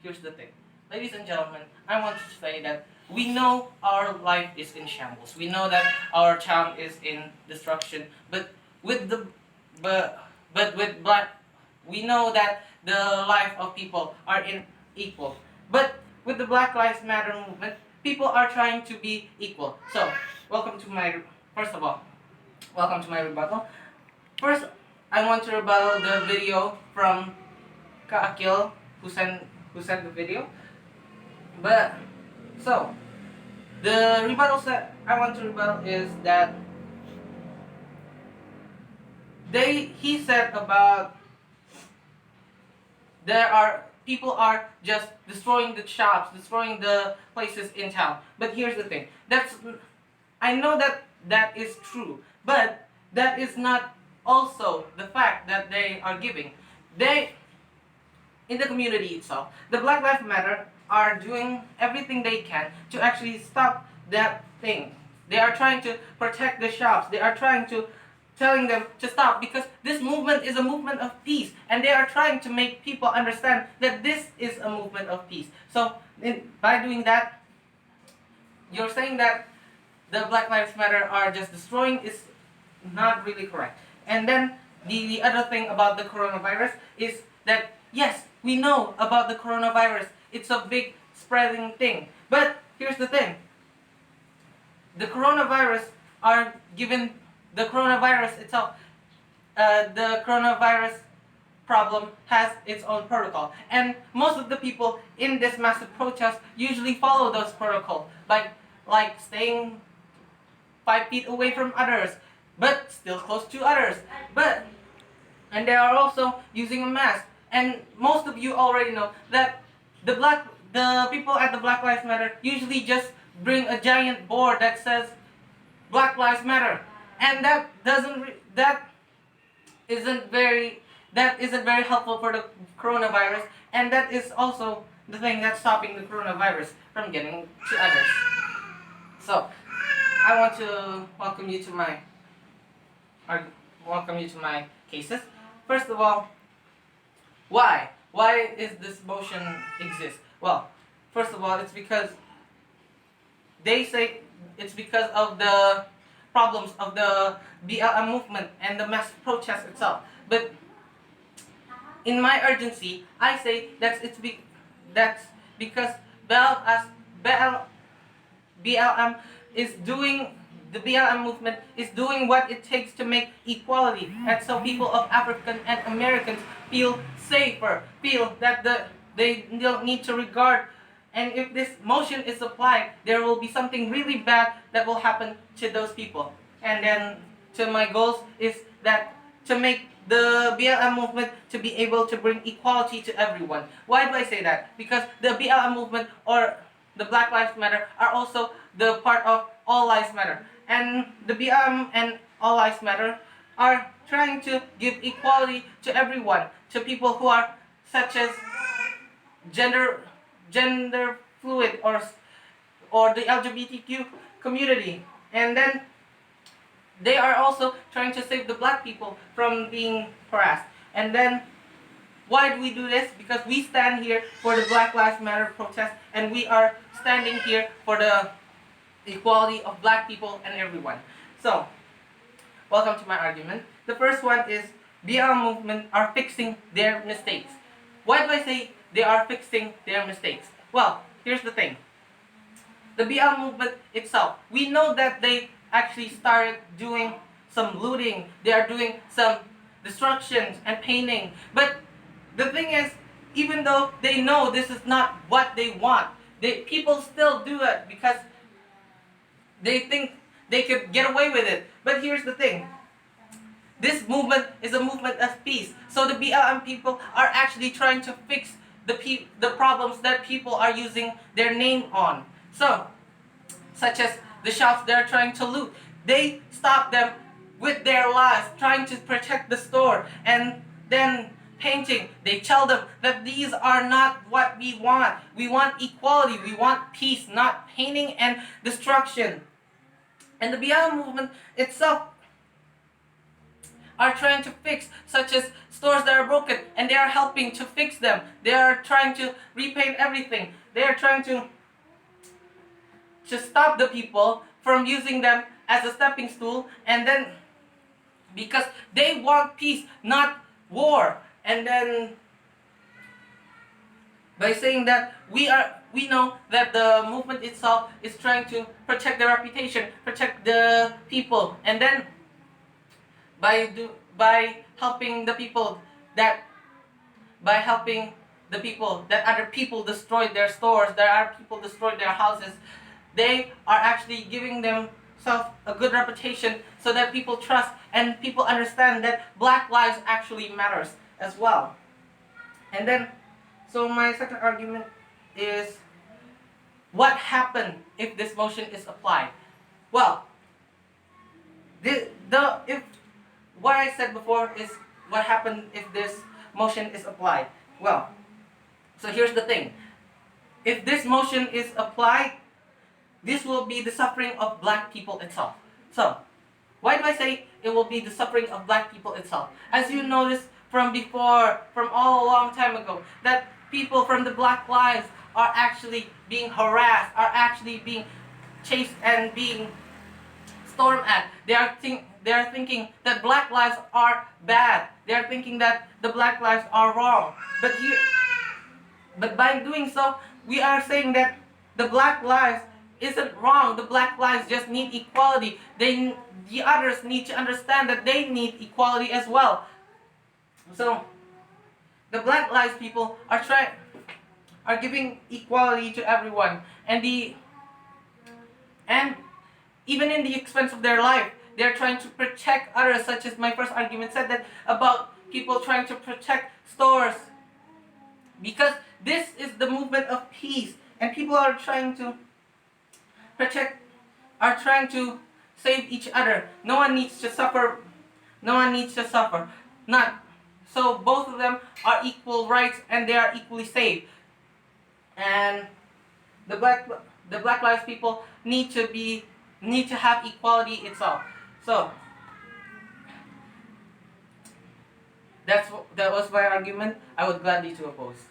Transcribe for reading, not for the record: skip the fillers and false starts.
here's the thing. Ladies and gentlemen, I want to say that we know our life is in shambles. We know that our town is in destruction. But with the but with black, we know that the life of people are in equal. But with the Black Lives Matter movement, people are trying to be equal. So, welcome to my first of all, welcome to my rebuttal. First, I want to rebuttal the video from Kaakil who sent the video. But so the rebuttal that I want to rebuttal is that he said about there are people are just destroying the shops, destroying the places in town. But here's the thing. I know that that is true, but that is not also the fact that they are giving. They in the community itself, the Black Lives Matter are doing everything they can to actually stop that thing. They are trying to protect the shops. They are trying to telling them to stop because this movement is a movement of peace, and they are trying to make people understand that this is a movement of peace. So by doing that, you're saying that the Black Lives Matter are just destroying is not really correct. And then the other thing about the coronavirus is that yes, we know about the coronavirus. It's a big spreading thing. But here's the thing. The coronavirus are given the coronavirus itself. The coronavirus problem has its own protocol, and most of the people in this massive protest usually follow those protocols, like staying 5 feet away from others, but still close to others. And they are also using a mask. And most of you already know that the people at the Black Lives Matter usually just bring a giant board that says Black Lives Matter, and that isn't very helpful for the coronavirus, and that is also the thing that's stopping the coronavirus from getting to others. So I want to welcome you to my cases. First of all, why is this motion exist? Well, first of all, it's because they say it's because of the problems of the BLM movement and the mass protest itself. But in my urgency, I say that's because BLM is doing the BLM movement is doing what it takes to make equality, and so people of African and Americans feel safer, feel that they don't need to regard. And if this motion is applied, there will be something really bad that will happen to those people. And then, to my goals is that to make the BLM movement to be able to bring equality to everyone. Why do I say that? Because the BLM movement or the Black Lives Matter are also the part of All Lives Matter. And the BLM and All Lives Matter are trying to give equality to everyone, to people who are such as gender fluid or the LGBTQ community. And then they are also trying to save the black people from being harassed. And then why do we do this? Because we stand here for the Black Lives Matter protest, and we are standing here for the equality of black people and everyone. So, welcome to my argument. The first one is BLM movement are fixing their mistakes. Why do I say they are fixing their mistakes? Well, here's the thing. The BLM movement itself, we know that they actually started doing some looting. They are doing some destructions and painting. But the thing is, even though they know this is not what they want, people still do it because they think they could get away with it. But here's the thing. This movement is a movement of peace. So the BLM people are actually trying to fix the problems that people are using their name on. So, such as the shops they're trying to loot. They stop them with their lives, trying to protect the store, and then painting. They tell them that these are not what we want. We want equality. We want peace, not painting and destruction. And the BLM movement itself are trying to fix, such as stores that are broken, and they are helping to fix them. They are trying to repaint everything. They are trying to stop the people from using them as a stepping stool, and then because they want peace, not war. And then by saying that we know that the movement itself is trying to protect the reputation, protect the people, and then by helping the people that other people destroyed their stores, that other people destroyed their houses, they are actually giving themselves a good reputation so that people trust and people understand that black lives actually matters as well. And then, so my second argument is, what happened if this motion is applied? Well, if what I said before is what happened if this motion is applied. Well, so here's the thing. If this motion is applied, this will be the suffering of black people itself. So, why do I say it will be the suffering of black people itself? As you noticed from before, from all a long time ago, that people from the black lives are actually being harassed, are actually being chased and being stormed at. They are thinking that black lives are bad. They are thinking that the black lives are wrong. But by doing so, we are saying that the black lives isn't wrong. The black lives just need equality. The others need to understand that they need equality as well. So the black lives people are giving equality to everyone, and even in the expense of their life, they're trying to protect others, such as my first argument said that about people trying to protect stores, because this is the movement of peace, and people are trying to save each other. No one needs to suffer. So both of them are equal rights and they are equally safe. And the black lives people need to have equality itself. So that was my argument. I would gladly to oppose.